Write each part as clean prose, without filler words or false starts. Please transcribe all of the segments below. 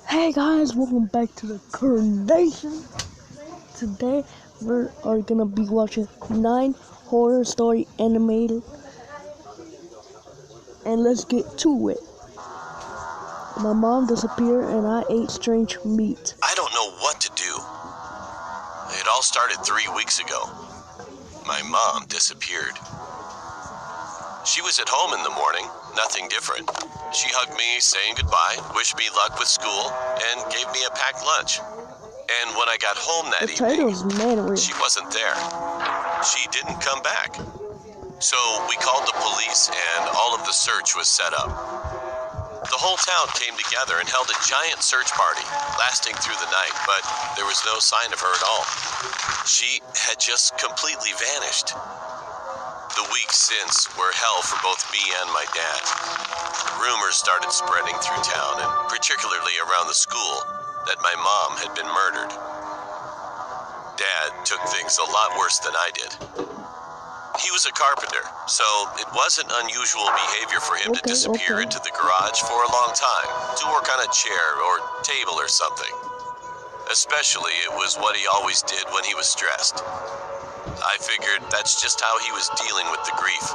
Hey guys, welcome back to the Coronation. Today we are gonna be watching 9 horror story animated, and let's get to it. My mom disappeared and I ate strange meat. I don't know what to do. It all started 3 weeks ago. My mom disappeared. She was at home in the morning, nothing different. She hugged me, saying goodbye, wished me luck with school, and gave me a packed lunch. And when I got home that evening, she wasn't there. She didn't come back. So we called the police and all of the search was set up. The whole town came together and held a giant search party, lasting through the night, but there was no sign of her at all. She had just completely vanished. The weeks since were hell for both me and my dad. Rumors started spreading through town, and particularly around the school, that my mom had been murdered. Dad took things a lot worse than I did. He was a carpenter, so it wasn't unusual behavior for him to disappear into the garage for a long time, to work on a chair or table or something. Especially, it was what he always did when he was stressed. I figured that's just how he was dealing with the grief.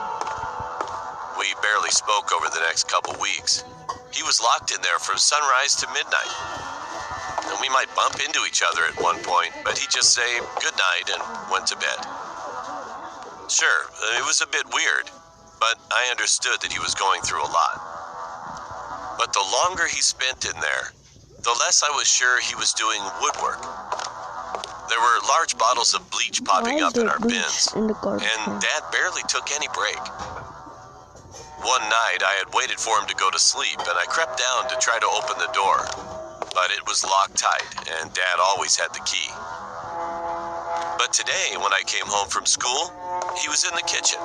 We barely spoke over the next couple weeks. He was locked in there from sunrise to midnight. And we might bump into each other at one point, but he'd just say good night and went to bed. Sure, it was a bit weird, but I understood that he was going through a lot. But the longer he spent in there, the less I was sure he was doing woodwork. There were large bottles of bleach popping up in our bins, and Dad barely took any break. One night, I had waited for him to go to sleep, and I crept down to try to open the door, but it was locked tight, and Dad always had the key. But today, when I came home from school, he was in the kitchen,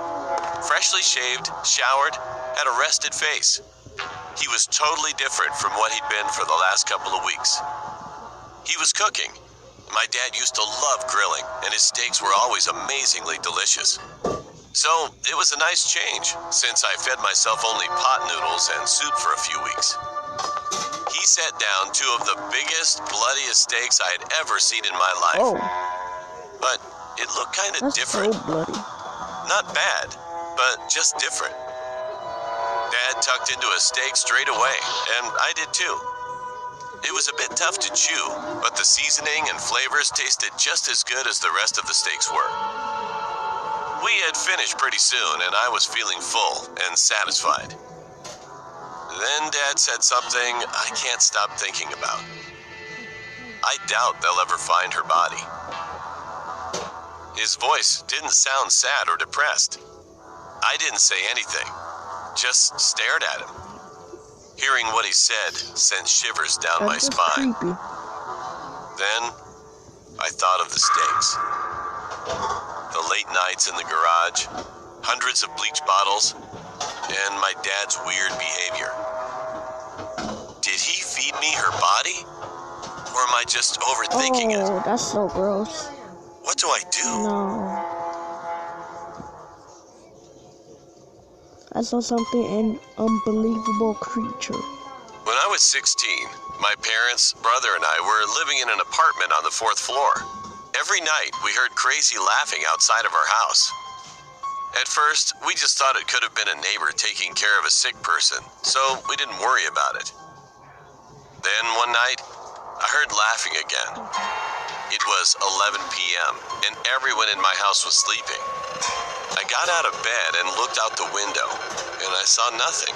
freshly shaved, showered, had a rested face. He was totally different from what he'd been for the last couple of weeks. He was cooking. My dad used to love grilling, and his steaks were always amazingly delicious. So it was a nice change, since I fed myself only pot noodles and soup for a few weeks. He set down 2 of the biggest, bloodiest steaks I had ever seen in my life. But it looked kind of different. So bloody. Not bad, but just different. Dad tucked into a steak straight away, and I did too. It was a bit tough to chew, but the seasoning and flavors tasted just as good as the rest of the steaks were. We had finished pretty soon, and I was feeling full and satisfied. Then Dad said something I can't stop thinking about. I doubt they'll ever find her body. His voice didn't sound sad or depressed. I didn't say anything, just stared at him. Hearing what he said sent shivers down my spine. Creepy. Then, I thought of the steaks. The late nights in the garage, hundreds of bleach bottles, and my dad's weird behavior. Did he feed me her body? Or am I just overthinking it? Oh, that's so gross. What do I do? No. I saw something, an unbelievable creature. When I was 16, my parents, brother, and I were living in an apartment on the 4th floor. Every night, we heard crazy laughing outside of our house. At first, we just thought it could have been a neighbor taking care of a sick person, so we didn't worry about it. Then one night, I heard laughing again. It was 11 p.m., and everyone in my house was sleeping. I got out of bed and looked out the window, and I saw nothing.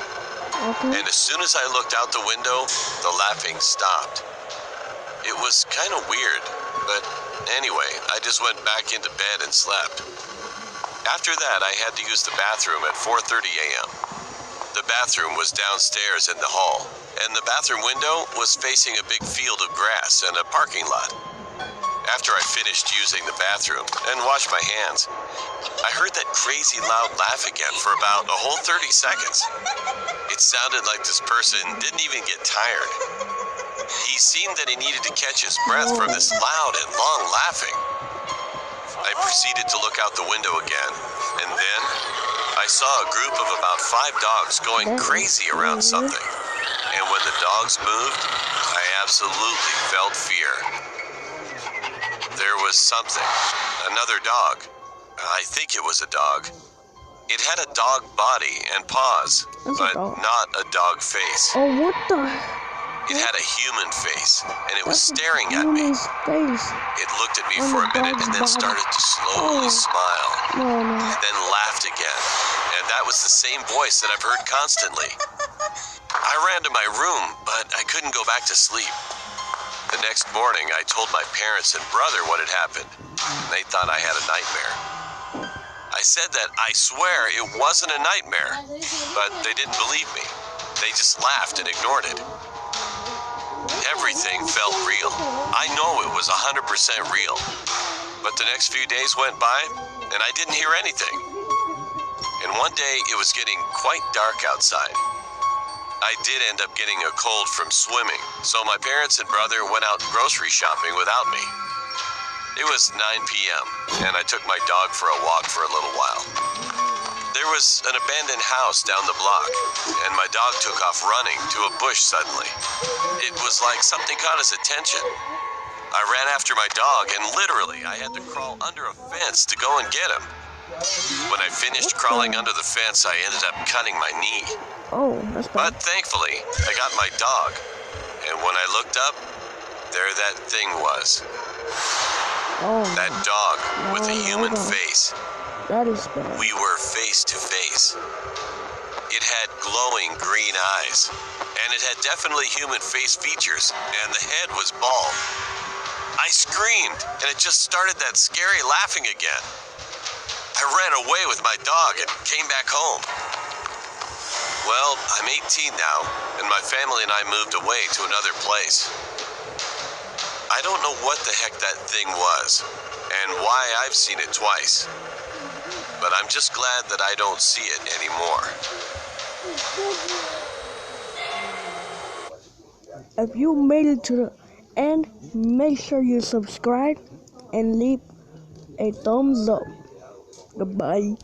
And as soon as I looked out the window, the laughing stopped. It was kind of weird, but anyway, I just went back into bed and slept. After that, I had to use the bathroom at 4:30 a.m. The bathroom was downstairs in the hall, and the bathroom window was facing a big field of grass and a parking lot. After I finished using the bathroom and washed my hands, I heard that crazy loud laugh again for about a whole 30 seconds. It sounded like this person didn't even get tired. He seemed that he needed to catch his breath from this loud and long laughing. I proceeded to look out the window again, and then I saw a group of about 5 dogs going crazy around something. And when the dogs moved, I absolutely felt fear. There was something, another dog. I think it was a dog. It had a dog body and paws, That's a but dog. not a dog face. Oh, what the? It had a human face, and it was That's a staring at me. human's face. It looked at me On for the a minute dog's and then body. started to slowly Oh. smile, No. then laughed again. And that was the same voice that I've heard constantly. I ran to my room, but I couldn't go back to sleep. The next morning, I told my parents and brother what had happened. They thought I had a nightmare. I said that I swear it wasn't a nightmare, but they didn't believe me. They just laughed and ignored it. Everything felt real. I know it was 100% real. But the next few days went by, and I didn't hear anything. And one day, it was getting quite dark outside. I did end up getting a cold from swimming, so my parents and brother went out grocery shopping without me. It was 9 p.m., and I took my dog for a walk for a little while. There was an abandoned house down the block, and my dog took off running to a bush suddenly. It was like something caught his attention. I ran after my dog, and literally, I had to crawl under a fence to go and get him. When I finished crawling under the fence, I ended up cutting my knee. Oh, that's bad. But thankfully, I got my dog, and when I looked up, there that thing was. Oh, That dog with a No, human hold on. face. that is bad. We were face to face. It had glowing green eyes, and it had definitely human face features, and the head was bald. I screamed, and it just started that scary laughing again. I ran away with my dog and came back home. Well, I'm 18 now, and my family and I moved away to another place. I don't know what the heck that thing was, and why I've seen it twice. But I'm just glad that I don't see it anymore. If you made it to the end, make sure you subscribe and leave a thumbs up. Goodbye.